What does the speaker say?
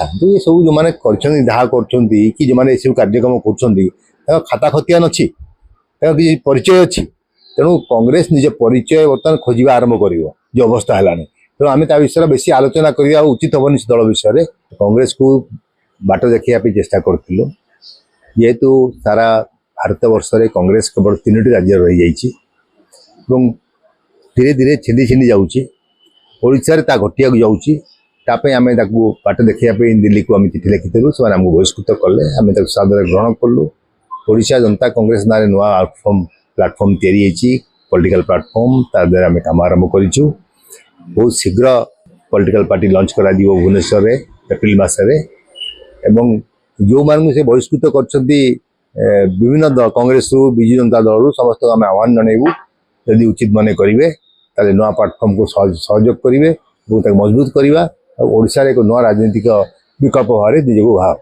था ये सब जो मैंने जहाँ कि जो मैंने सब कार्यक्रम कर खाता खतियान अच्छी किसी परिचय अच्छी तेणु कांग्रेस निज परिचय बर्तमान खोजा आरंभ कर जो अवस्था है तेणु आम विषय बेस आलोचना करवा उचित हेनी से दल विषय कांग्रेस को बाट देखा चेष्टा करूँ जेहेतु सारा भारत वर्ष कांग्रेस केवल 3टी राज्य रही जाइए धीरे धीरे छिंदी छिंदी जाशार घटिया जाऊँगी आम बाट देखा दिल्ली को आम चिठी लिखिलु से बहिष्कृत कले आम सादर ग्रहण कलु ओडिशा जनता कांग्रेस ना नुआ प्लाटफर्म तैयारी पॉलिटिकल प्लाटफर्म तार आम कम आरंभ करूँ बहुत शीघ्र पॉलिटिकल पार्टी लॉन्च करा भुवनेश्वर एप्रिल मसरे एवं जो मान से बहिष्कृत कर विभिन्न कांग्रेस विजु जनता दल समस्त आम आह्वान जनइबू यदि उचित मन करेंगे ताले नुआ प्लाटफर्म को सहयोग करेंगे मजबूत करवा ओडिशा एक नुआ राजनीतिक विकल्प भाव निजक भाव